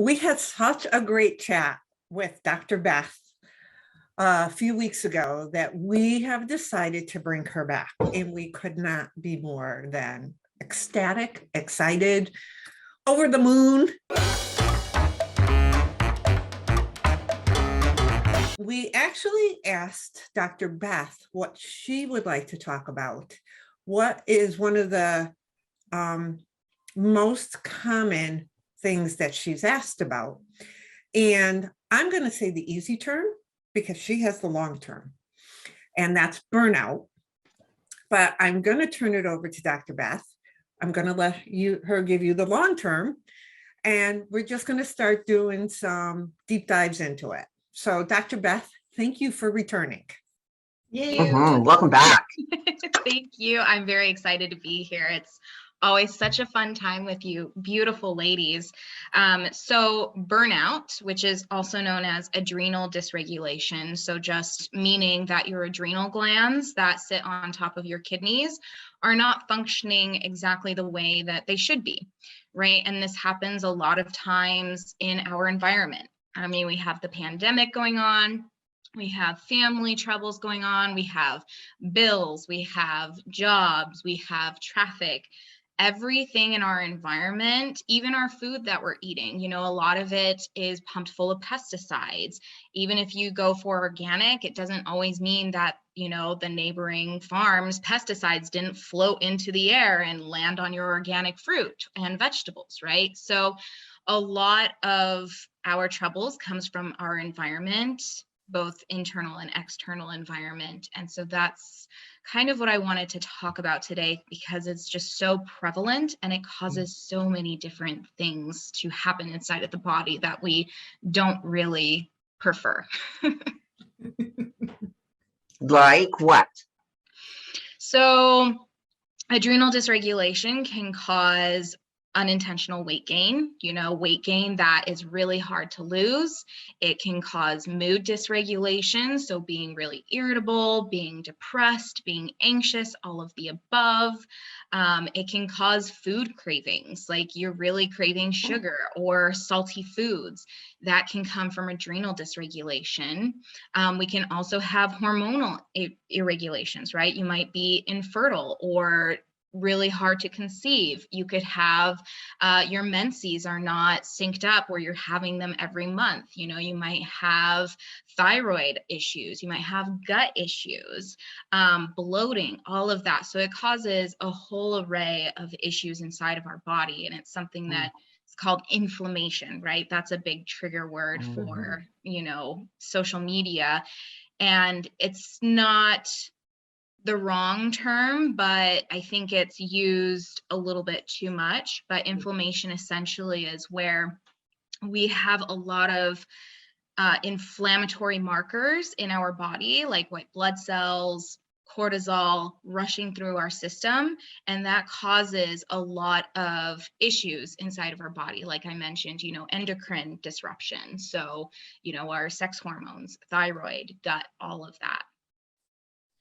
we had such a great chat with Dr. Beth a few weeks ago that we have decided to bring her back, and we could not be more than ecstatic, excited, over the moon. We actually asked Dr. Beth what she would like to talk about. What is one of the most common things that she's asked about? And I'm going to say the easy term because she has the long term, and that's burnout. But I'm going to turn it over to Dr. Beth. I'm going to let her give you the long term, and we're just going to start doing some deep dives into it. So Dr. Beth, thank you for returning. Welcome back. Thank you. I'm very excited to be here. It's always such a fun time with you beautiful ladies. So burnout, which is also known as adrenal dysregulation, so just meaning that your adrenal glands that sit on top of your kidneys are not functioning exactly the way that they should be, right? And this happens a lot of times in our environment. I mean, we have the pandemic going on. We have family troubles going on. We have bills. We have jobs. We have traffic. Everything in our environment, even our food that we're eating, a lot of it is pumped full of pesticides. Even if you go for organic, it doesn't always mean that, the neighboring farms' pesticides didn't float into the air and land on your organic fruit and vegetables, right? So a lot of our troubles comes from our environment, both internal and external environment. And so that's kind of what I wanted to talk about today, because it's just so prevalent and it causes so many different things to happen inside of the body that we don't really prefer. Like what? So adrenal dysregulation can cause unintentional weight gain, weight gain that is really hard to lose. It can cause mood dysregulation, so being really irritable, being depressed, being anxious, all of the above. It can cause food cravings, like you're really craving sugar or salty foods. That can come from adrenal dysregulation. We can also have hormonal irregulations, right? You might be infertile or really hard to conceive. You could have your menses are not synced up where you're having them every month. You might have thyroid issues. You might have gut issues, bloating, all of that. So it causes a whole array of issues inside of our body. And it's something that it's called inflammation, right? That's a big trigger word for, social media. And it's not the wrong term, but I think it's used a little bit too much. But inflammation essentially is where we have a lot of inflammatory markers in our body, like white blood cells, cortisol rushing through our system, and that causes a lot of issues inside of our body. Like I mentioned, endocrine disruption. So, our sex hormones, thyroid, gut, all of that.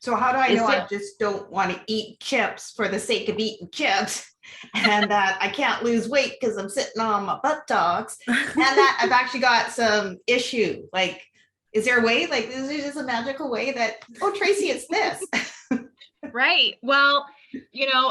So how do I know I just don't want to eat chips for the sake of eating chips, and that I can't lose weight because I'm sitting on my buttocks, and that I've actually got some issue? Like, is there a way, like, is there just a magical way that, oh, Tracy, it's this? Right. Well,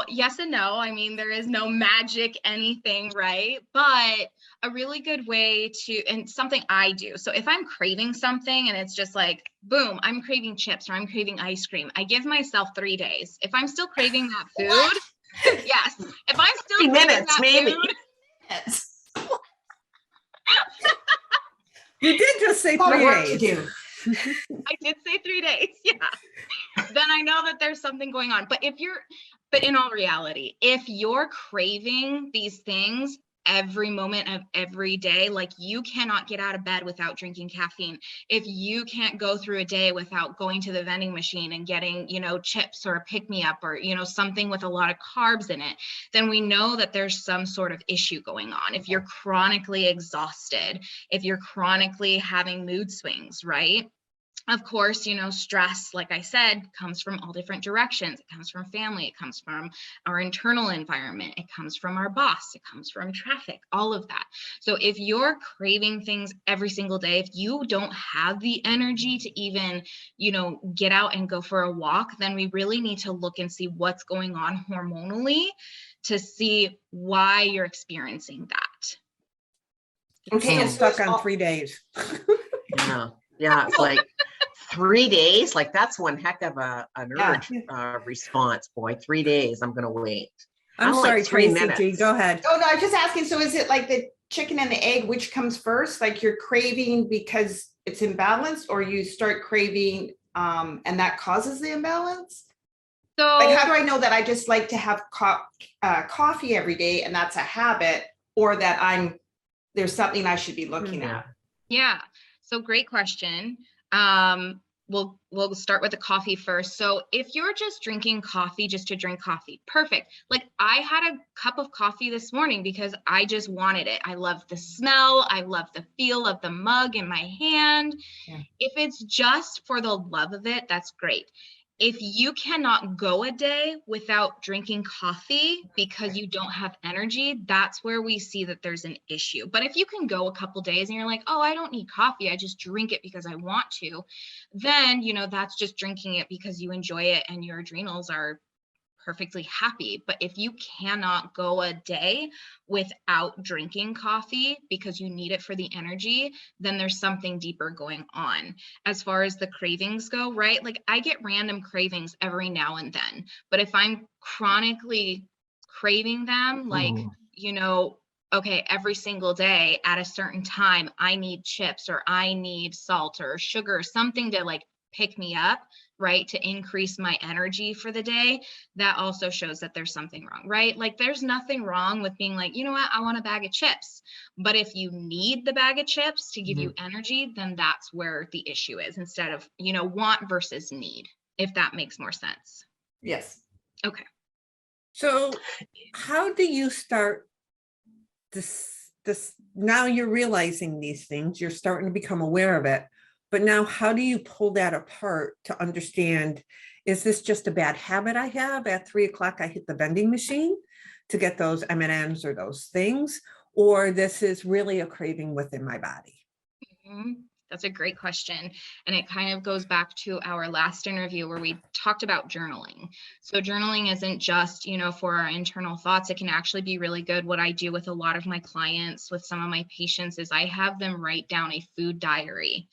yes and no. I mean, there is no magic anything, right? But a really good way to, and something I do. So if I'm craving something and it's just like, boom, I'm craving chips or I'm craving ice cream, I give myself 3 days. If I'm still craving that food, yes. If I'm still 3 craving minutes, that maybe. Food, You did just say 3 days. I did say 3 days. Yeah. Then I know that there's something going on. But in all reality, if you're craving these things every moment of every day, like you cannot get out of bed without drinking caffeine. If you can't go through a day without going to the vending machine and getting, chips or a pick-me-up or, something with a lot of carbs in it, then we know that there's some sort of issue going on. If you're chronically exhausted, if you're chronically having mood swings, right? Of course, you know, stress, like I said, comes from all different directions. It comes from family, it comes from our internal environment, it comes from our boss, it comes from traffic, all of that. So if you're craving things every single day, if you don't have the energy to even, you know, get out and go for a walk, then we really need to look and see what's going on hormonally to see why you're experiencing that. I'm Okay, still and stuck so on 3 days. Yeah. Yeah. It's like 3 days. Like that's one heck of an Yeah. urge response, boy. 3 days. I'm going to wait. I'm like sorry, 3 Tracy G, minutes. go ahead. Oh, no, I was just asking, so is it like the chicken and the egg, which comes first? Like you're craving because it's imbalanced, or you start craving and that causes the imbalance? So Like, how do I know that I just like to have coffee every day and that's a habit, or that there's something I should be looking at? yeah, so great question. We'll start with the coffee first. So if you're just drinking coffee just to drink coffee, perfect. Like I had a cup of coffee this morning because I just wanted it. I love the smell. I love the feel of the mug in my hand. Yeah. If it's just for the love of it, that's great. If you cannot go a day without drinking coffee because you don't have energy, that's where we see that there's an issue. But if you can go a couple days and you're like, oh, I don't need coffee, I just drink it because I want to, then, you know, that's just drinking it because you enjoy it and your adrenals are perfectly happy. But if you cannot go a day without drinking coffee because you need it for the energy, then there's something deeper going on. As far as the cravings go, right? Like I get random cravings every now and then, but if I'm chronically craving them, like, you know, okay, every single day at a certain time, I need chips or I need salt or sugar, something to like pick me up, right? To increase my energy for the day, that also shows that there's something wrong, right? Like there's nothing wrong with being like, you know what, I want a bag of chips. But if you need the bag of chips to give you energy, then that's where the issue is, instead of, you know, want versus need, if that makes more sense. Yes. Okay. So how do you start this now you're realizing these things, you're starting to become aware of it, but now how do you pull that apart to understand, is this just a bad habit I have? At 3 o'clock, I hit the vending machine to get those M&Ms or those things, or this is really a craving within my body? That's a great question. And it kind of goes back to our last interview where we talked about journaling. So journaling isn't just, you know, for our internal thoughts. It can actually be really good. What I do with a lot of my clients, with some of my patients, is I have them write down a food diary.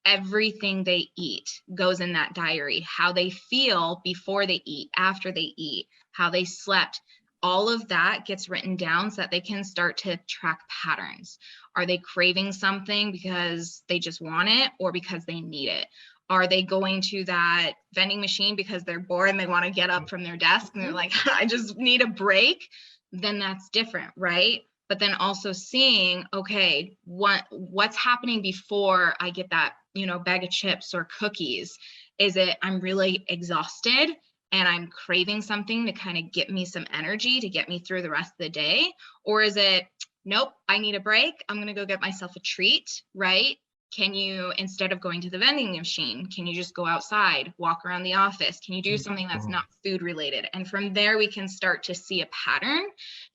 Everything they eat goes in that diary. How they feel before they eat, after they eat, how they slept. All of that gets written down so that they can start to track patterns. Are they craving something because they just want it or because they need it? Are they going to that vending machine because they're bored and they want to get up from their desk and they're like, I just need a break? Then that's different, right? But then also seeing, okay, what's happening before I get that, you know, bag of chips or cookies? Is it I'm really exhausted and I'm craving something to kind of get me some energy to get me through the rest of the day? Or is it, nope, I need a break, I'm going to go get myself a treat, right? Can you, instead of going to the vending machine, can you just go outside, walk around the office? Can you do something that's not food related? And from there, we can start to see a pattern.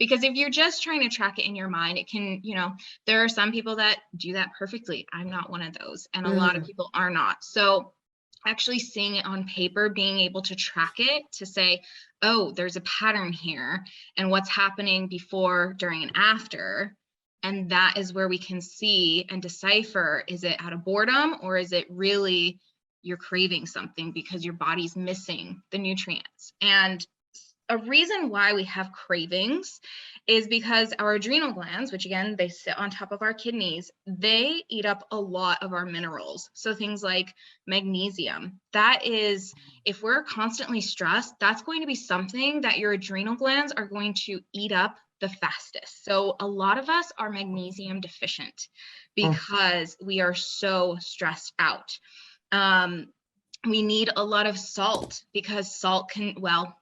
Because if you're just trying to track it in your mind, it can, you know, there are some people that do that perfectly. I'm not one of those. And a lot of people are not. So actually seeing it on paper, being able to track it to say, oh, there's a pattern here and what's happening before, during, and after. And that is where we can see and decipher, is it out of boredom or is it really you're craving something because your body's missing the nutrients? And a reason why we have cravings is because our adrenal glands, which again, they sit on top of our kidneys, they eat up a lot of our minerals. So things like magnesium, that is, if we're constantly stressed, that's going to be something that your adrenal glands are going to eat up the fastest. So a lot of us are magnesium deficient because we are so stressed out. We need a lot of salt because salt can, well,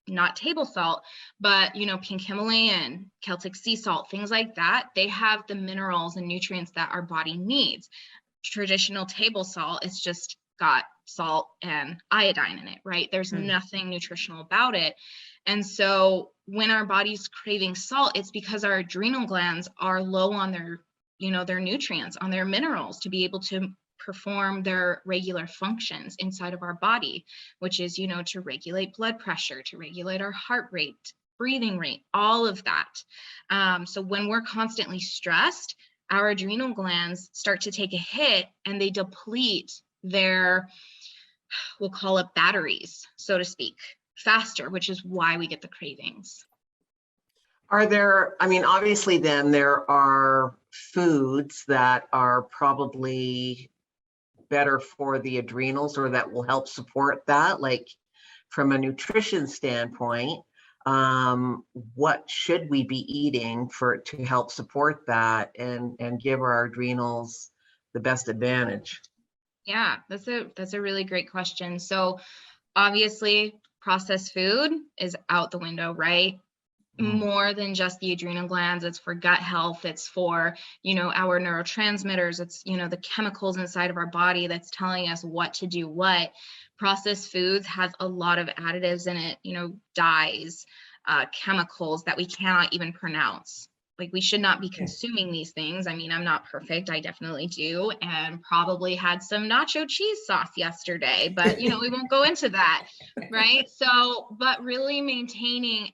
not table salt, but, you know, pink Himalayan, Celtic sea salt, things like that, they have the minerals and nutrients that our body needs. Traditional table salt is just got salt and iodine in it, right? There's nothing nutritional about it. And so when our body's craving salt, it's because our adrenal glands are low on their, their nutrients, on their minerals to be able to perform their regular functions inside of our body, which is, to regulate blood pressure, to regulate our heart rate, breathing rate, all of that. So when we're constantly stressed, our adrenal glands start to take a hit and they deplete their, we'll call it batteries, so to speak, faster, which is why we get the cravings. Are there, I mean, obviously then there are foods that are probably better for the adrenals or that will help support that, like from a nutrition standpoint, what should we be eating to help support that and give our adrenals the best advantage? Yeah, that's a really great question. So obviously processed food is out the window, right? More than just the adrenal glands. It's for gut health. It's for, our neurotransmitters. It's, the chemicals inside of our body that's telling us what to do what. Processed foods has a lot of additives in it, dyes, chemicals that we cannot even pronounce. Like, we should not be consuming these things. I mean, I'm not perfect. I definitely do. And probably had some nacho cheese sauce yesterday, but, we won't go into that. Right. So, but really maintaining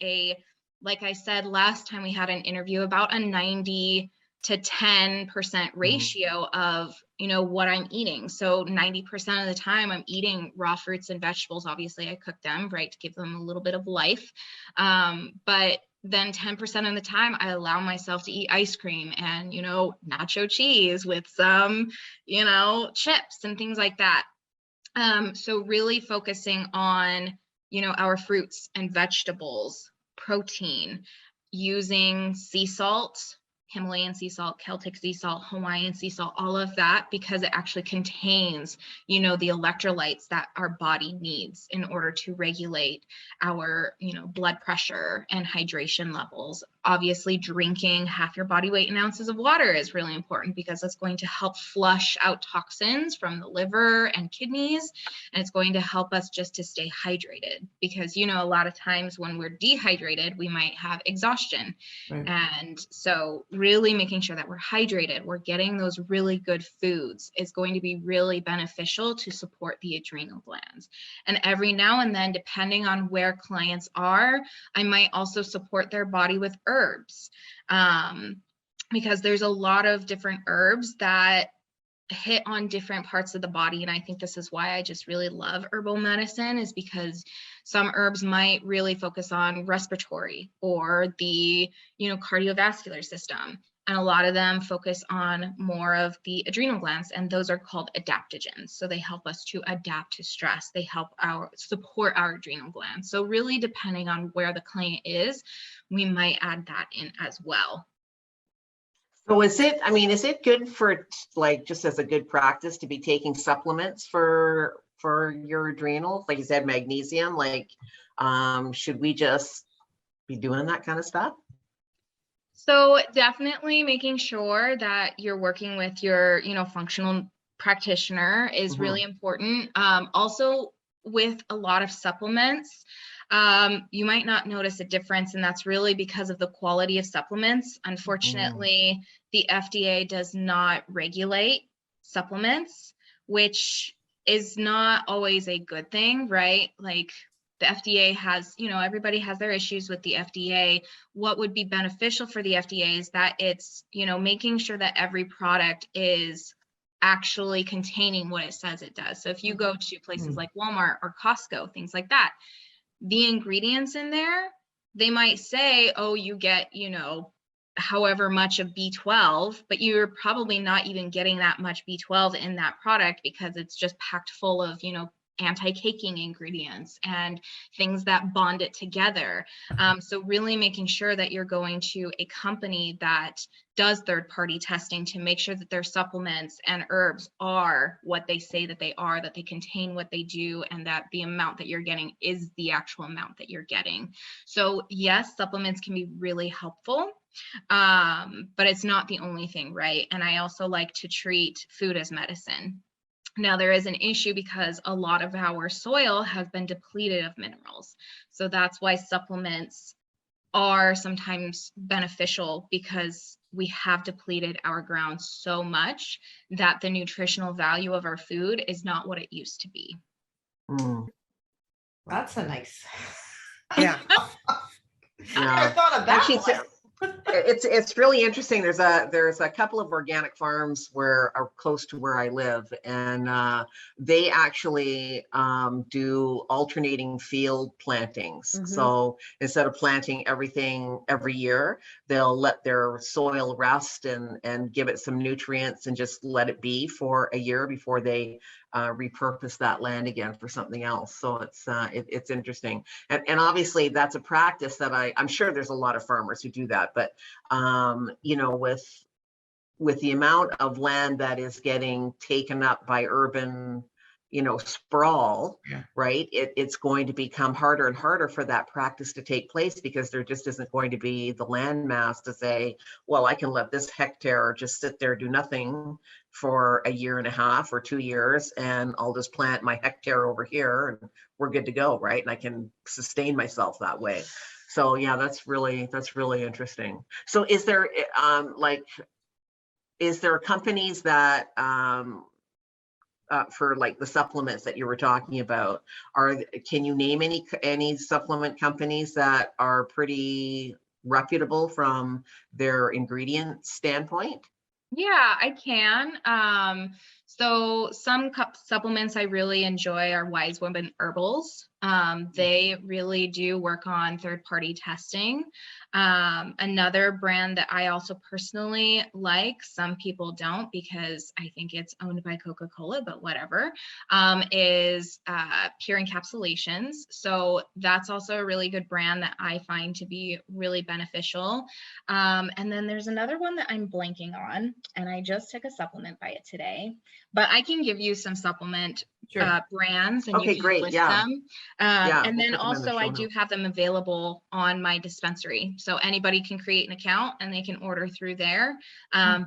like I said, last time we had an interview, about a 90 to 10% ratio of, what I'm eating. So 90% of the time I'm eating raw fruits and vegetables. Obviously I cook them, right, to give them a little bit of life. But then 10% of the time I allow myself to eat ice cream and, nacho cheese with some, chips and things like that. So really focusing on, our fruits and vegetables, protein, using sea salt, Himalayan sea salt, Celtic sea salt, Hawaiian sea salt, all of that, because it actually contains, the electrolytes that our body needs in order to regulate our, blood pressure and hydration levels. Obviously, drinking half your body weight in ounces of water is really important because it's going to help flush out toxins from the liver and kidneys. And it's going to help us just to stay hydrated because, a lot of times when we're dehydrated, we might have exhaustion. Right. And so really making sure that we're hydrated, we're getting those really good foods is going to be really beneficial to support the adrenal glands. And every now and then, depending on where clients are, I might also support their body with herbs, because there's a lot of different herbs that hit on different parts of the body. And I think this is why I just really love herbal medicine, is because some herbs might really focus on respiratory or the, cardiovascular system. And a lot of them focus on more of the adrenal glands, and those are called adaptogens. So they help us to adapt to stress. They help support our adrenal glands. So really depending on where the client is, we might add that in as well. So is it good for, like, just as a good practice to be taking supplements for your adrenals? Like you said, magnesium, like, should we just be doing that kind of stuff? So definitely making sure that you're working with your, functional practitioner is really important. Also with a lot of supplements, you might not notice a difference, and that's really because of the quality of supplements. Unfortunately, the FDA does not regulate supplements, which is not always a good thing, right? Like, the FDA has, everybody has their issues with the FDA. What would be beneficial for the FDA is that it's, making sure that every product is actually containing what it says it does. So if you go to places like Walmart or Costco, things like that, the ingredients in there, they might say, oh, you get, however much of B12, but you're probably not even getting that much B12 in that product because it's just packed full of, anti-caking ingredients and things that bond it together. So really making sure that you're going to a company that does third-party testing to make sure that their supplements and herbs are what they say that they are, that they contain what they do, and that the amount that you're getting is the actual amount that you're getting. So yes, supplements can be really helpful, but it's not the only thing, right? And I also like to treat food as medicine. Now, there is an issue because a lot of our soil has been depleted of minerals. So that's why supplements are sometimes beneficial, because we have depleted our ground so much that the nutritional value of our food is not what it used to be. Mm, That's a nice. Yeah. I never yeah. thought of that Actually, one. it's really interesting. There's a couple of organic farms where are close to where I live, and they actually do alternating field plantings. Mhm. So instead of planting everything every year, they'll let their soil rest and give it some nutrients and just let it be for a year before they repurpose that land again for something else. So it's interesting, and obviously that's a practice that I'm sure there's a lot of farmers who do that, but you know, with the amount of land that is getting taken up by urban, you know, sprawl, Yeah. right? It's going to become harder and harder for that practice to take place, because there just isn't going to be the land mass to say, well, I can let this hectare just sit there, do nothing for a year and a half or 2 years, and I'll just plant my hectare over here and we're good to go, right? And I can sustain myself that way. So yeah, that's really interesting. So is there is there companies that for like the supplements that you were talking about, can you name any supplement companies that are pretty reputable from their ingredient standpoint? Yeah, I can. So some supplements I really enjoy are Wise Women Herbals. They really do work on third-party testing. Another brand that I also personally like, some people don't because I think it's owned by Coca-Cola, but whatever, is Pure Encapsulations. So that's also a really good brand that I find to be really beneficial. And then there's another one that I'm blanking on, and I just took a supplement by it today, but I can give you some supplement brands and Okay, you can great. list Yeah. them. Yeah, And we'll then put them in the also show I do notes. have them available on my dispensary. So anybody can create an account and they can order through there,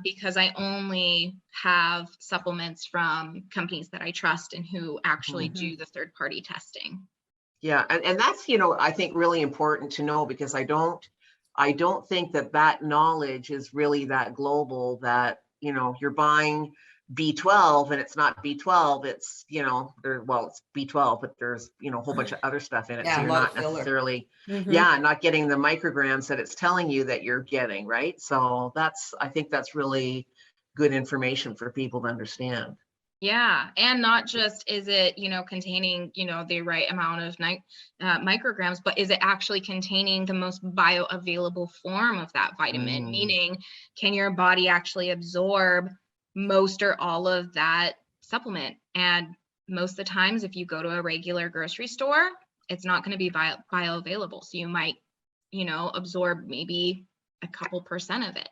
because I only have supplements from companies that I trust and who actually do the third-party testing. Yeah, and that's, you know, I think really important to know, because I don't think that knowledge is really that global, that, you know, you're buying B12 and it's not B12, it's, you know, it's B12, but there's, you know, a whole bunch of other stuff in it. So Yeah, a you're lot not of filler. necessarily, Mhm. not getting the micrograms that it's telling you that you're getting, right? So I think that's really good information for people to understand. Yeah, and not just is it, containing, the right amount of micrograms, but is it actually containing the most bioavailable form of that vitamin? Meaning, can your body actually absorb most or all of that supplement? And most of the times, if you go to a regular grocery store, it's not going to be bioavailable. So you might, absorb maybe a couple % of it.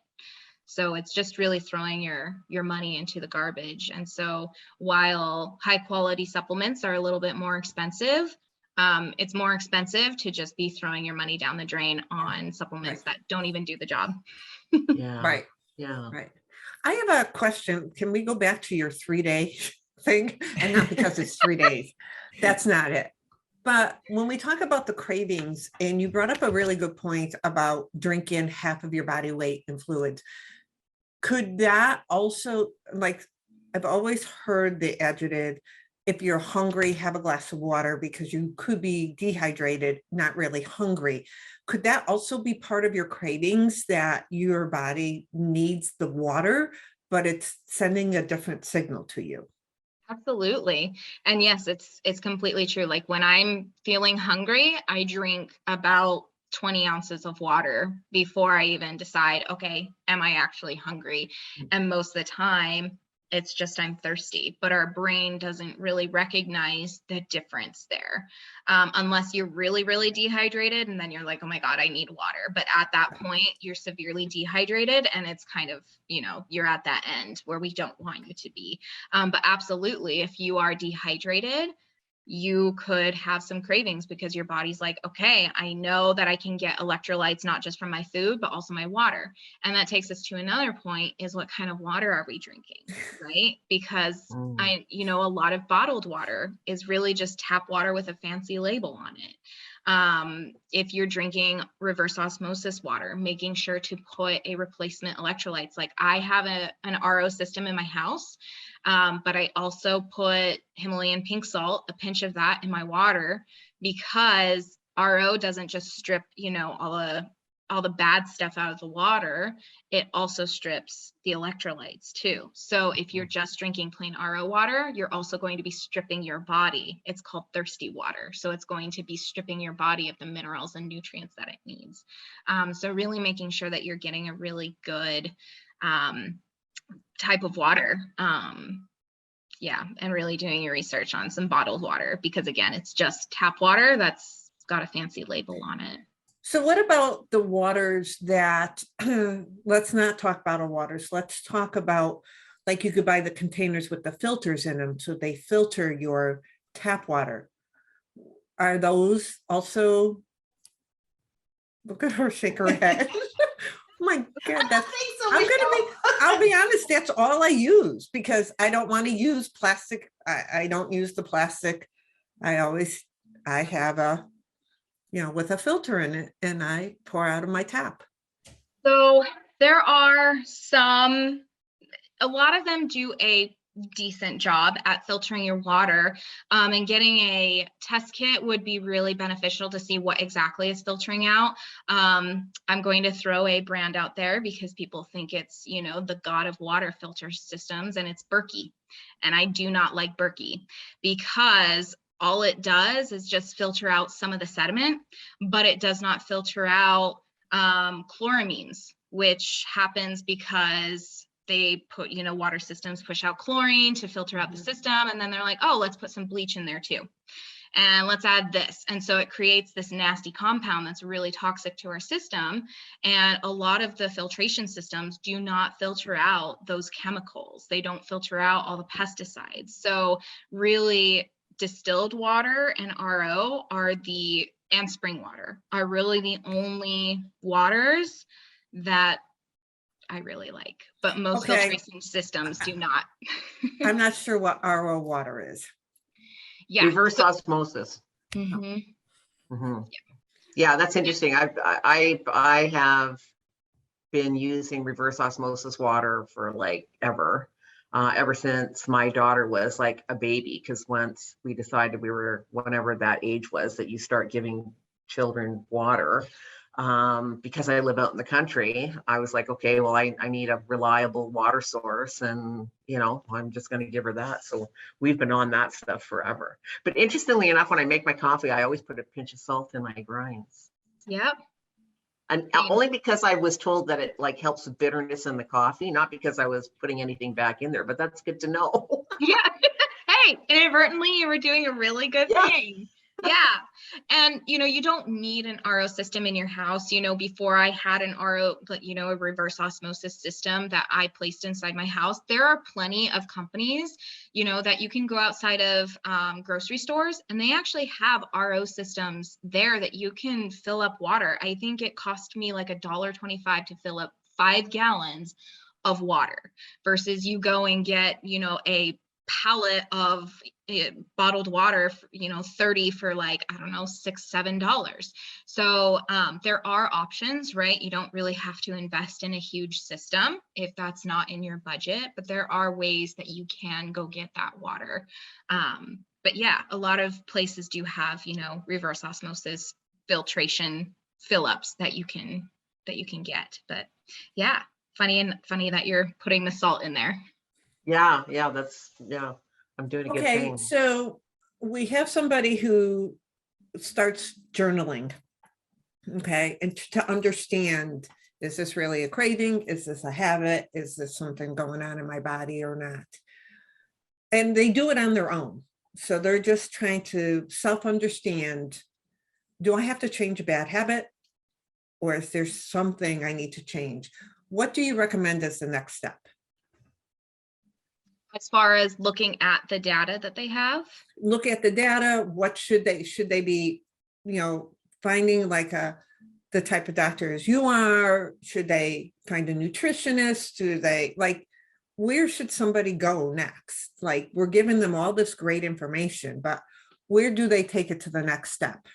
So it's just really throwing your money into the garbage. And so while high quality supplements are a little bit more expensive, it's more expensive to just be throwing your money down the drain on supplements that don't even do the job. Yeah. Right. Yeah. Right. I have a question. Can we go back to your 3-day thing? And not because it's 3 days. That's not it. But when we talk about the cravings, and you brought up a really good point about drinking half of your body weight in fluids, could that also, like, I've always heard the adjective, if you're hungry, have a glass of water, because you could be dehydrated, not really hungry. Could that also be part of your cravings, that your body needs the water, but it's sending a different signal to you? Absolutely. And yes, it's completely true. Like when I'm feeling hungry, I drink about 20 ounces of water before I even decide, okay, am I actually hungry? And most of the time, it's just I'm thirsty, but our brain doesn't really recognize the difference there, unless you're really, really dehydrated. And then you're like, oh my God, I need water. But at that point, you're severely dehydrated. And it's kind of, you're at that end where we don't want you to be. But absolutely, if you are dehydrated, you could have some cravings because your body's like, okay, I know that I can get electrolytes, not just from my food, but also my water. And that takes us to another point, is what kind of water are we drinking, right? Because a lot of bottled water is really just tap water with a fancy label on it. If you're drinking reverse osmosis water, making sure to put a replacement electrolytes. Like I have an RO system in my house, but I also put Himalayan pink salt, a pinch of that in my water, because RO doesn't just strip, all the bad stuff out of the water. It also strips the electrolytes too. So if you're just drinking plain RO water, you're also going to be stripping your body. It's called thirsty water. So it's going to be stripping your body of the minerals and nutrients that it needs. So really making sure that you're getting a really good type of water. And really doing your research on some bottled water, because again, it's just tap water that's got a fancy label on it. So what about the waters that, let's not talk bottled waters. Let's talk about, like, you could buy the containers with the filters in them, so they filter your tap water. Are those also, look at her shake her head. Oh my God, that's, I'll be honest, that's all I use, because I don't want to use plastic. I don't use the plastic. I have a, with a filter in it, and I pour out of my tap. So there are a lot of them do a decent job at filtering your water, and getting a test kit would be really beneficial to see what exactly is filtering out. I'm going to throw a brand out there because people think it's, the god of water filter systems, and it's Berkey. And I do not like Berkey, because all it does is just filter out some of the sediment, but it does not filter out chloramines, which happens because they put, water systems push out chlorine to filter out the system. And then they're like, oh, let's put some bleach in there too. And let's add this. And so it creates this nasty compound that's really toxic to our system. And a lot of the filtration systems do not filter out those chemicals. They don't filter out all the pesticides. So really, distilled water and RO and spring water are really the only waters that I really like, but most filtration systems do not. I'm not sure what RO water is. Yeah. Reverse osmosis. Yeah, that's interesting. I have been using reverse osmosis water for like ever since my daughter was like a baby, because once we decided whenever that age was that you start giving children water, because I live out in the country, I was like, okay, well, I need a reliable water source, and I'm just going to give her that. So we've been on that stuff forever. But interestingly enough, when I make my coffee, I always put a pinch of salt in my grinds. Yep. And only because I was told that it like helps with bitterness in the coffee, not because I was putting anything back in there, but that's good to know. Yeah. Hey, inadvertently, you were doing a really good thing. Yeah. And, you don't need an RO system in your house. Before I had an RO, but, a reverse osmosis system that I placed inside my house, there are plenty of companies, that you can go outside of grocery stores, and they actually have RO systems there that you can fill up water. I think it cost me like $1.25 to fill up 5 gallons of water, versus you go and get, a pallet of bottled water, 30 for like, I don't know, $6-7. So there are options, right? You don't really have to invest in a huge system if that's not in your budget, but there are ways that you can go get that water. But yeah, a lot of places do have, reverse osmosis filtration fill-ups that you can get. But yeah, funny that you're putting the salt in there. Yeah, I'm doing a good thing. Okay, so we have somebody who starts journaling, okay, and to understand, is this really a craving? Is this a habit? Is this something going on in my body or not? And they do it on their own. So they're just trying to self-understand, do I have to change a bad habit? Or is there something I need to change? What do you recommend as the next step? As far as looking at the data that they have? Look at the data. What should they be, finding like the type of doctor as you are? Should they find a nutritionist? Do they where should somebody go next? Like, we're giving them all this great information, but where do they take it to the next step?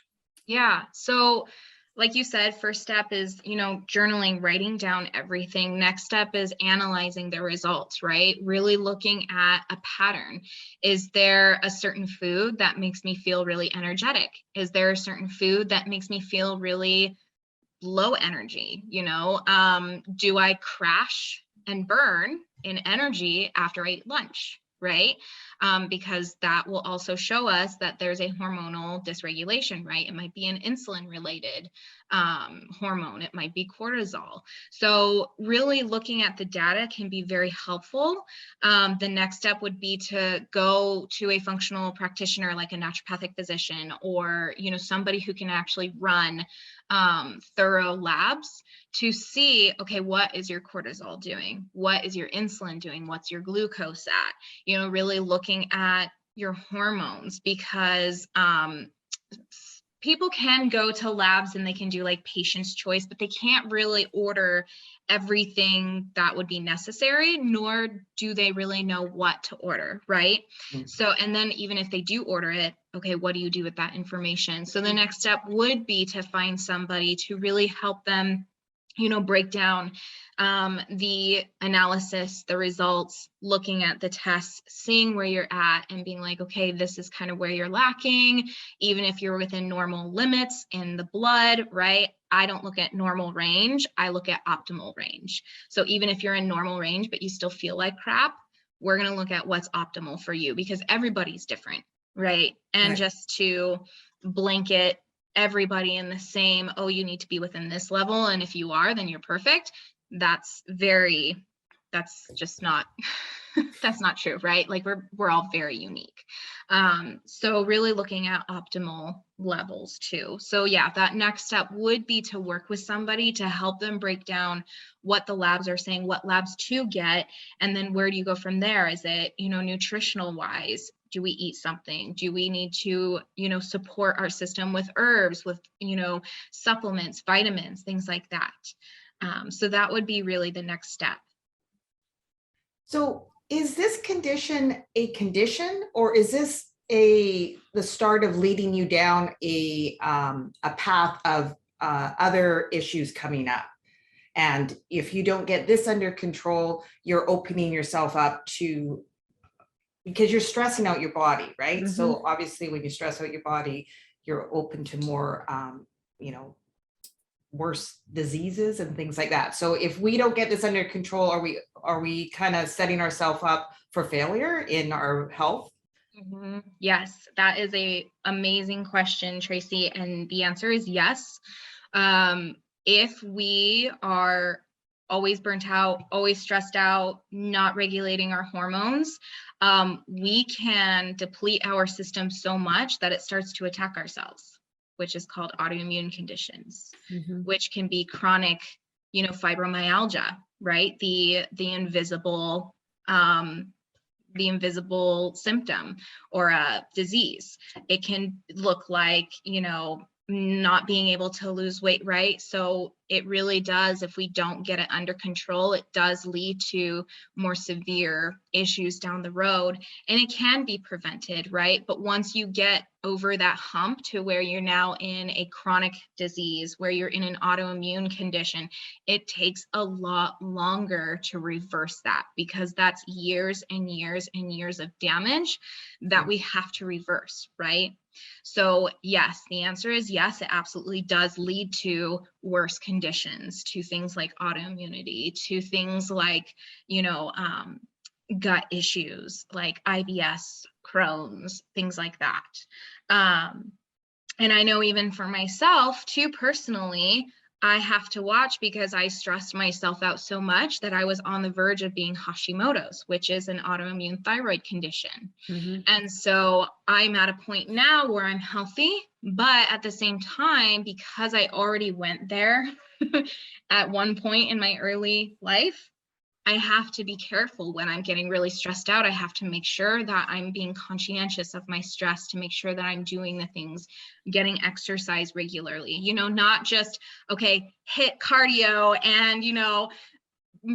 Yeah. So like you said, first step is, journaling, writing down everything. Next step is analyzing the results, right? Really looking at a pattern. Is there a certain food that makes me feel really energetic? Is there a certain food that makes me feel really low energy? Do I crash and burn in energy after I eat lunch? Right? Because that will also show us that there's a hormonal dysregulation, right? It might be an insulin related hormone. It might be cortisol. So really looking at the data can be very helpful. The next step would be to go to a functional practitioner, like a naturopathic physician, or, somebody who can actually run thorough labs to see, okay, what is your cortisol doing? What is your insulin doing? What's your glucose at? Really looking at your hormones, because people can go to labs and they can do like patient's choice, but they can't really order everything that would be necessary, nor do they really know what to order, right? Mm-hmm. So, and then even if they do order it, okay, what do you do with that information? So the next step would be to find somebody to really help them, break down the analysis, the results, looking at the tests, seeing where you're at and being like, okay, this is kind of where you're lacking. Even if you're within normal limits in the blood, right? I don't look at normal range. I look at optimal range. So even if you're in normal range, but you still feel like crap, we're going to look at what's optimal for you, because everybody's different, right? And Right. Just to blanket everybody in the same, oh, you need to be within this level, and if you are, then you're perfect. That's just not that's not true, right? Like we're all very unique. So really looking at optimal levels too. So yeah, that next step would be to work with somebody to help them break down what the labs are saying, what labs to get, and then where do you go from there? Is it, nutritional wise? Do we eat something? Do we need to, support our system with herbs, with, supplements, vitamins, things like that? So that would be really the next step. So is this condition a condition, or is this the start of leading you down a path of other issues coming up? And if you don't get this under control, you're opening yourself up to, because you're stressing out your body, right? Mhm. So obviously when you stress out your body, you're open to more, worse diseases and things like that. So if we don't get this under control, are we kind of setting ourselves up for failure in our health? Mm-hmm. Yes, that is a amazing question, Tracy. And the answer is yes. If we are always burnt out, always stressed out, not regulating our hormones, we can deplete our system so much that it starts to attack ourselves, which is called autoimmune conditions, Mhm. which can be chronic, fibromyalgia, right? The invisible symptom or a disease. It can look like, not being able to lose weight, right? So it really does, if we don't get it under control, it does lead to more severe issues down the road, and it can be prevented, right? But once you get over that hump to where you're now in a chronic disease, where you're in an autoimmune condition, it takes a lot longer to reverse that, because that's years and years and years of damage that we have to reverse, right? So yes, the answer is yes, it absolutely does lead to worse conditions, to things like autoimmunity, to things like, gut issues like IBS, Crohn's, things like that. And I know even for myself too, personally, I have to watch, because I stressed myself out so much that I was on the verge of being Hashimoto's, which is an autoimmune thyroid condition. Mhm. And so I'm at a point now where I'm healthy, but at the same time, because I already went there at one point in my early life, I have to be careful when I'm getting really stressed out. I have to make sure that I'm being conscientious of my stress, to make sure that I'm doing the things, getting exercise regularly, you know, not just, okay, hit cardio and, you know,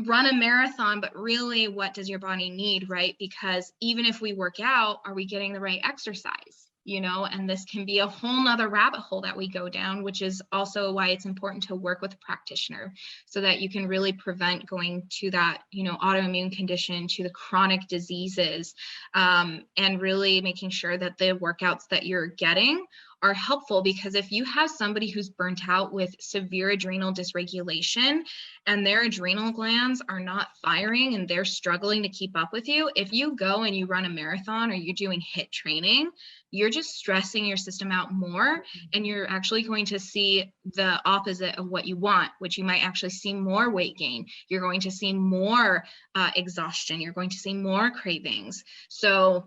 run a marathon, but really what does your body need, right? Because even if we work out, are we getting the right exercise? You know, and this can be a whole nother rabbit hole that we go down, which is also why it's important to work with a practitioner so that you can really prevent going to that, you know, autoimmune condition, to the chronic diseases, and really making sure that the workouts that you're getting are helpful. Because if you have somebody who's burnt out with severe adrenal dysregulation and their adrenal glands are not firing and they're struggling to keep up with you, if you go and you run a marathon or you're doing HIIT training, you're just stressing your system out more, and you're actually going to see the opposite of what you want, which you might actually see more weight gain. You're going to see more exhaustion. You're going to see more cravings. So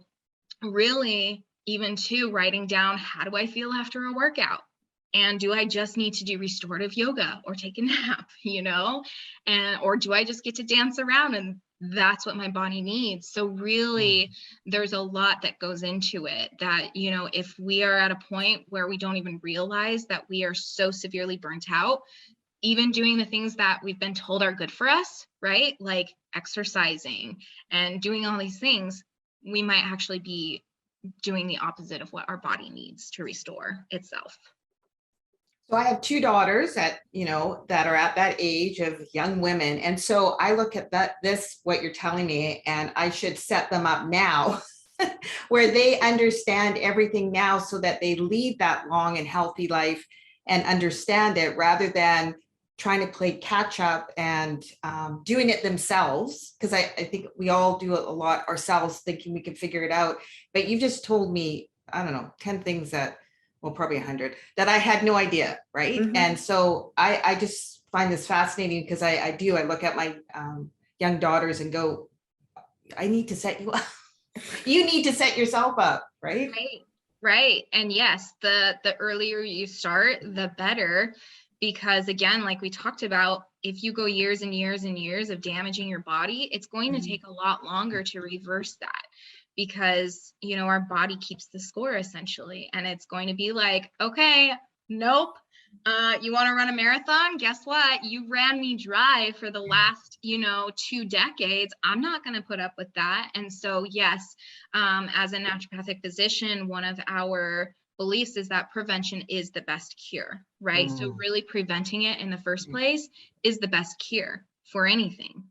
really, even too, writing down, how do I feel after a workout? And do I just need to do restorative yoga or take a nap, you know? And, or do I just get to dance around and that's what my body needs? So really, there's a lot that goes into it that, you know, if we are at a point where we don't even realize that we are so severely burnt out, even doing the things that we've been told are good for us, right? Like exercising and doing all these things, we might actually be doing the opposite of what our body needs to restore itself. So I have two daughters that, you know, that are at that age of young women. And so I look at what you're telling me, and I should set them up now where they understand everything now so that they lead that long and healthy life and understand it, rather than trying to play catch up and doing it themselves. Because I think we all do it a lot ourselves, thinking we can figure it out. But you just told me, I don't know, 10 things that, well, probably 100 that I had no idea, right? Mhm. And so I just find this fascinating, because I look at my young daughters and go, I need to set you up. You need to set yourself up, right? Right. And yes, the earlier you start, the better. Because again, like we talked about, if you go years and years and years of damaging your body, it's going to take a lot longer to reverse that, because, you know, our body keeps the score essentially. And it's going to be like, okay, nope. You want to run a marathon? Guess what? You ran me dry for the last, you know, 2 decades. I'm not going to put up with that. And so, yes, as a naturopathic physician, one of our beliefs is that prevention is the best cure, right? So really preventing it in the first place is the best cure for anything.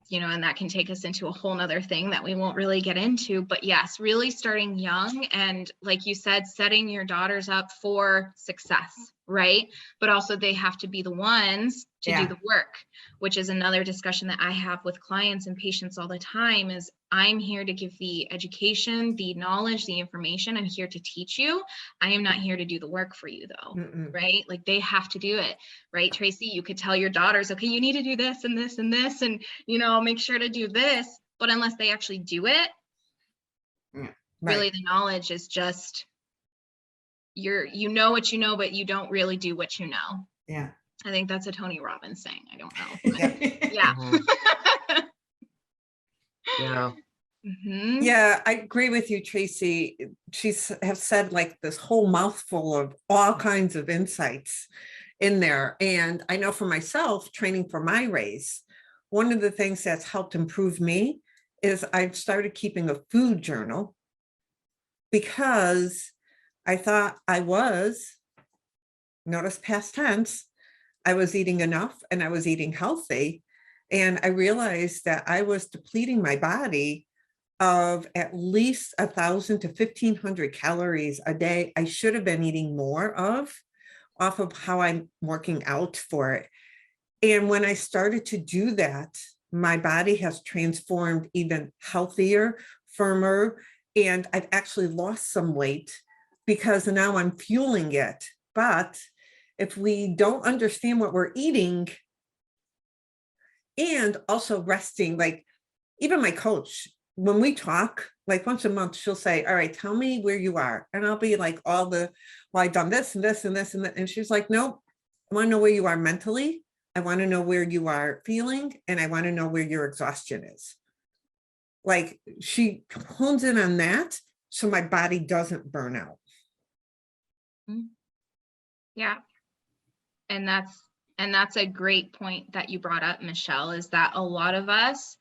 You know, and that can take us into a whole nother thing that we won't really get into, but yes, really starting young. And like you said, setting your daughters up for success, right? But also they have to be the ones to do the work, which is another discussion that I have with clients and patients all the time. Is I'm here to give the education, the knowledge, the information. I'm here to teach you. I am not here to do the work for you though, right? Like they have to do it, right? Tracy, you could tell your daughters, okay, you need to do this and this and this, and, you know, make sure to do this. But unless they actually do it, really the knowledge is just, you know what you know, but you don't really do what you know. Yeah. I think that's a Tony Robbins saying. I don't know. Yeah. Yeah, I agree with you, Tracy. She's have said like this whole mouthful of all kinds of insights in there. And I know for myself, training for my race, one of the things that's helped improve me is I've started keeping a food journal, because I thought I was, notice past tense, I was eating enough and I was eating healthy. And I realized that I was depleting my body of at least 1,000 to 1,500 calories a day. I should have been eating more of, off of how I'm working out for it. And when I started to do that, my body has transformed even healthier, firmer, and I've actually lost some weight because now I'm fueling it. But if we don't understand what we're eating and also resting, like even my coach, when we talk, like once a month, she'll say, all right, tell me where you are. And I'll be like, well, I've done this and this and this and that. And she's like, nope, I want to know where you are mentally. I want to know where you are feeling, and I want to know where your exhaustion is. Like, she hones in on that so my body doesn't burn out. Yeah. And that's a great point that you brought up, Michelle, is that a lot of us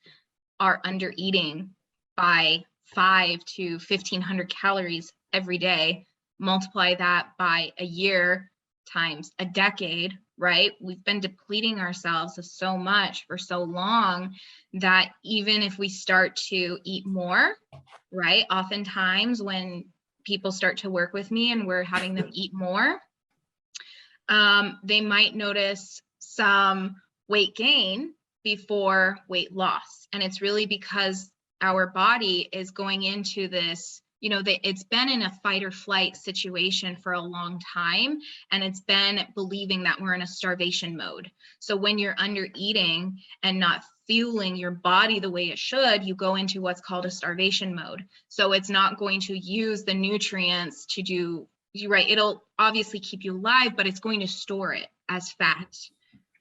are under eating by 5 to 1,500 calories every day. Multiply that by a year times a decade, right? We've been depleting ourselves of so much for so long that even if we start to eat more, right? Oftentimes when people start to work with me and we're having them eat more, they might notice some weight gain before weight loss. And it's really because our body is going into this, it's been in a fight or flight situation for a long time, and it's been believing that we're in a starvation mode. So when you're under eating and not fueling your body the way it should, you go into what's called a starvation mode. So it's not going to use the nutrients to do, you're right, it'll obviously keep you alive, but it's going to store it as fat,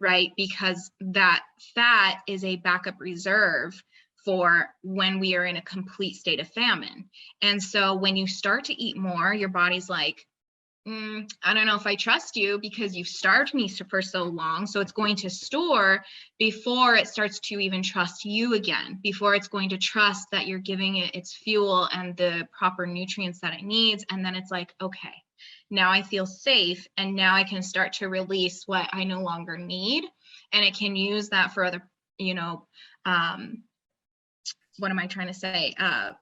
right? Because that fat is a backup reserve for when we are in a complete state of famine. And so when you start to eat more, your body's like, I don't know if I trust you because you've starved me for so long. So it's going to store before it starts to even trust you again, before it's going to trust that you're giving it its fuel and the proper nutrients that it needs. And then it's like, okay, now I feel safe. And now I can start to release what I no longer need. And it can use that for other, what am I trying to say?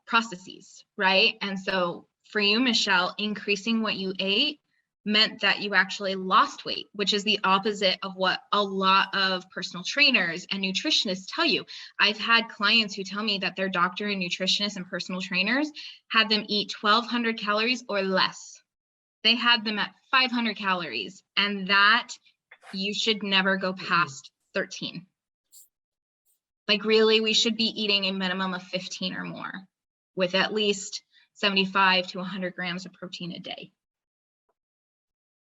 Processes, right? And so for you, Michelle, increasing what you ate meant that you actually lost weight, which is the opposite of what a lot of personal trainers and nutritionists tell you. I've had clients who tell me that their doctor and nutritionists and personal trainers had them eat 1,200 calories or less. They had them at 500 calories, and that you should never go past 13. Like, really, we should be eating a minimum of 15 or more with at least 75 to 100 grams of protein a day.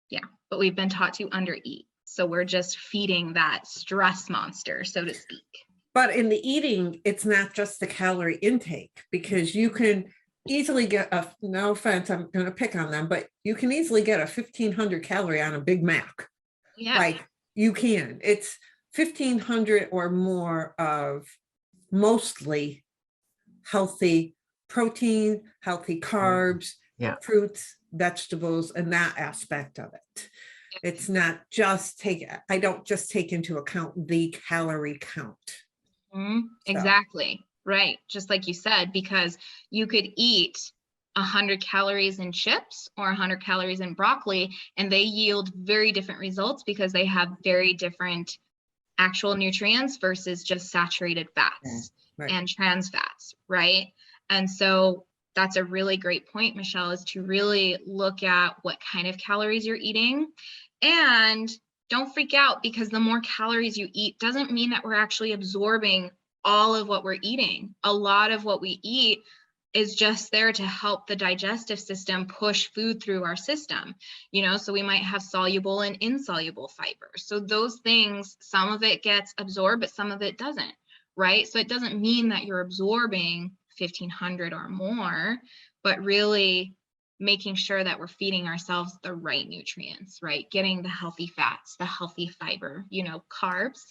Yeah, but we've been taught to undereat. So we're just feeding that stress monster, so to speak. But in the eating, it's not just the calorie intake, because you can easily get no offense, I'm going to pick on them, but you can easily get a 1,500 calorie on a Big Mac. Yeah. Like, you can. It's 1,500 or more of mostly healthy protein, healthy carbs, fruits, vegetables, and that aspect of it. It's not just I don't just take into account the calorie count. Exactly. Right. Just like you said, because you could eat 100 calories in chips or 100 calories in broccoli, and they yield very different results because they have very different actual nutrients versus just saturated fats and trans fats, right? And so that's a really great point, Michelle, is to really look at what kind of calories you're eating. And don't freak out, because the more calories you eat doesn't mean that we're actually absorbing all of what we're eating. A lot of what we eat is just there to help the digestive system push food through our system, so we might have soluble and insoluble fibers. So those things, some of it gets absorbed, but some of it doesn't, right? So it doesn't mean that you're absorbing 1,500 or more, but really making sure that we're feeding ourselves the right nutrients, right? Getting the healthy fats, the healthy fiber, carbs.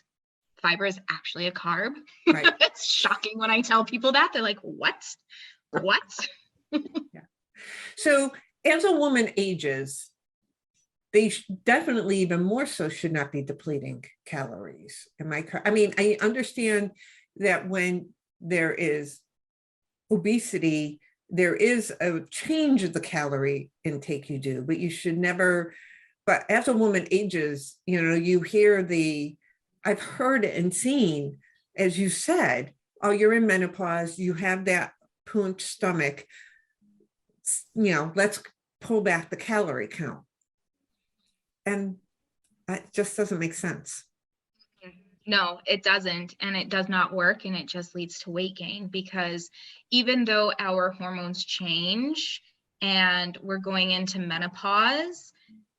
Fiber is actually a carb. Right. It's shocking when I tell people that. They're like, what? Yeah. So as a woman ages, they definitely even more so should not be depleting calories. I mean, I understand that when there is obesity, there is a change of the calorie intake you do, but you should never, but as a woman ages, you hear I've heard and seen, as you said, oh, you're in menopause, you have that punch stomach, let's pull back the calorie count. And that just doesn't make sense. No, it doesn't. And it does not work. And it just leads to weight gain, because even though our hormones change and we're going into menopause,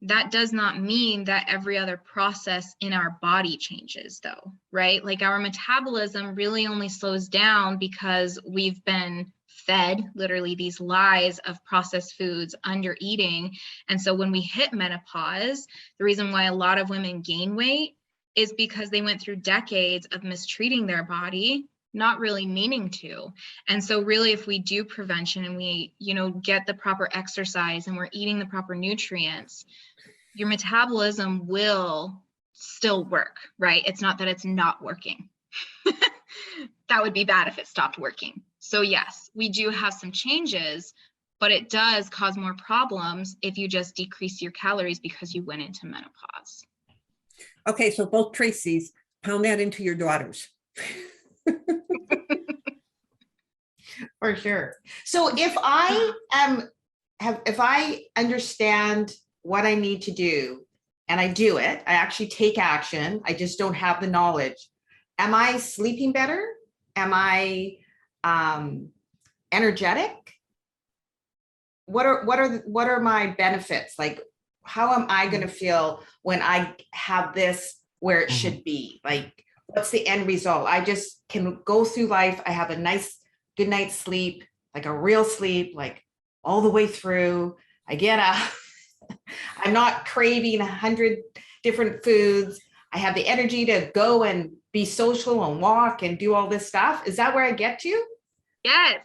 That does not mean that every other process in our body changes though, right? Like our metabolism really only slows down because we've been fed literally these lies of processed foods, under eating. And so when we hit menopause, the reason why a lot of women gain weight is because they went through decades of mistreating their body, not really meaning to. And so really, if we do prevention and we, get the proper exercise and we're eating the proper nutrients, your metabolism will still work, right? It's not that it's not working. That would be bad if it stopped working. So yes, we do have some changes, but it does cause more problems if you just decrease your calories because you went into menopause. Okay, so both Tracy's, pound that into your daughters. For sure. So if I understand what I need to do and I do it, I actually take action, I just don't have the knowledge. Am I sleeping better? Am I energetic? What are my benefits? Like, how am I going to feel when I have this where it should be? Like, what's the end result? I just can go through life. I have a nice, good night's sleep, like a real sleep, like all the way through. I get up. I'm not craving 100 different foods. I have the energy to go and be social and walk and do all this stuff. Is that where I get to? Yes.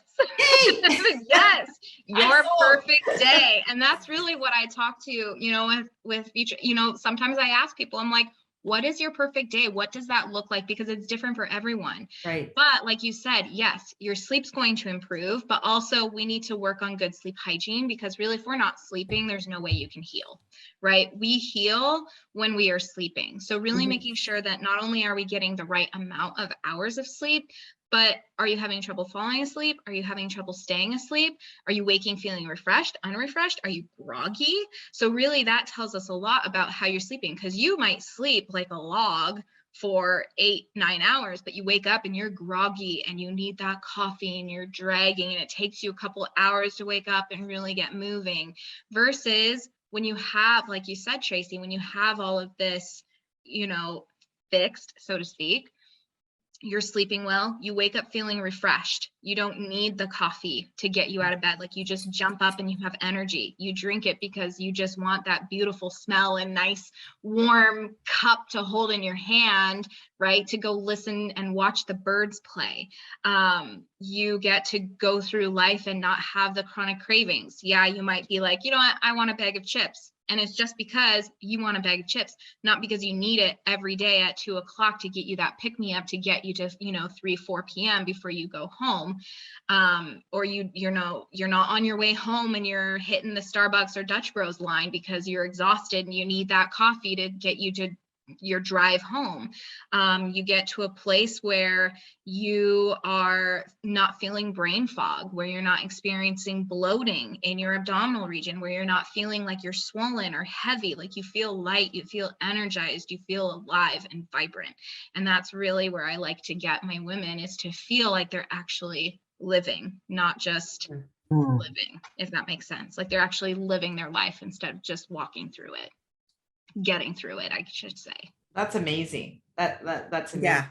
Yes, your perfect day. And that's really what I talk to, with future, sometimes I ask people, I'm like, what is your perfect day? What does that look like? Because it's different for everyone. Right. But like you said, yes, your sleep's going to improve, but also we need to work on good sleep hygiene, because really, if we're not sleeping, there's no way you can heal, right? We heal when we are sleeping. So really making sure that not only are we getting the right amount of hours of sleep, but are you having trouble falling asleep? Are you having trouble staying asleep? Are you waking feeling refreshed, unrefreshed? Are you groggy? So really that tells us a lot about how you're sleeping, because you might sleep like a log for 8-9 hours, but you wake up and you're groggy and you need that coffee and you're dragging and it takes you a couple hours to wake up and really get moving, versus when you have, like you said, Tracy, when you have all of this, fixed, so to speak, you're sleeping well, you wake up feeling refreshed. You don't need the coffee to get you out of bed. Like, you just jump up and you have energy. You drink it because you just want that beautiful smell and nice warm cup to hold in your hand, right? To go listen and watch the birds play. You get to go through life and not have the chronic cravings. Yeah, you might be like, you know what, I want a bag of chips. And it's just because you want a bag of chips, not because you need it every day at 2 o'clock to get you that pick me up, to get you to, 3-4 p.m. before you go home. Or you're not on your way home and you're hitting the Starbucks or Dutch Bros line because you're exhausted and you need that coffee to get you to your drive home. You get to a place where you are not feeling brain fog, where you're not experiencing bloating in your abdominal region, where you're not feeling like you're swollen or heavy, like you feel light, you feel energized, you feel alive and vibrant. And that's really where I like to get my women, is to feel like they're actually living, not just living, if that makes sense. Like they're actually living their life instead of just walking through it. Getting through it, I should say. That's amazing. That's amazing. Yeah.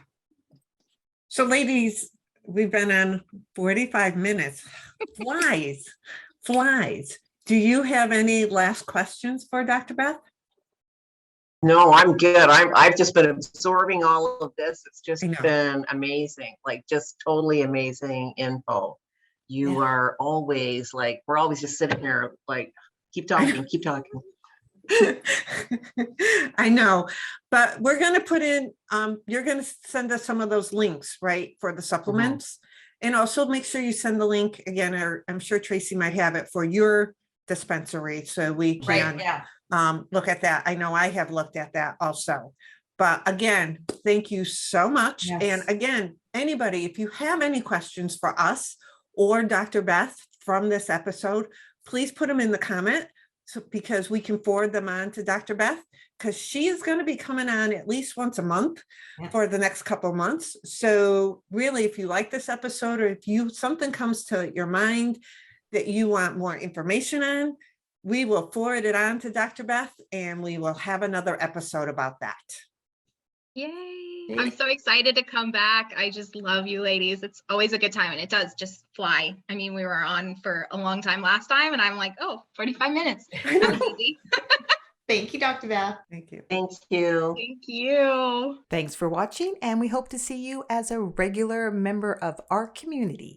So ladies, we've been on 45 minutes. Flies. Do you have any last questions for Dr. Beth? No, I'm good. I've just been absorbing all of this. It's just been amazing, like just totally amazing info. You are always like, we're always just sitting there like, keep talking. I know, but we're going to put in, you're going to send us some of those links, right, for the supplements. And also make sure you send the link again, or I'm sure Tracy might have it for your dispensary, so we can look at that. I know I have looked at that also. But again, thank you so much. Yes. And again, anybody, if you have any questions for us or Dr. Beth from this episode, please put them in the comment. So, because we can forward them on to Dr. Beth, because she is going to be coming on at least once a month for the next couple of months. So really, if you like this episode, or if something comes to your mind that you want more information on, we will forward it on to Dr. Beth, and we will have another episode about that. Yay. I'm so excited to come back. I just love you ladies. It's always a good time, and it does just fly. I mean, we were on for a long time last time, and I'm like, oh, 45 minutes. That was easy. Thank you, Dr. Beth. Thank you. Thank you. Thank you. Thanks for watching, and we hope to see you as a regular member of our community.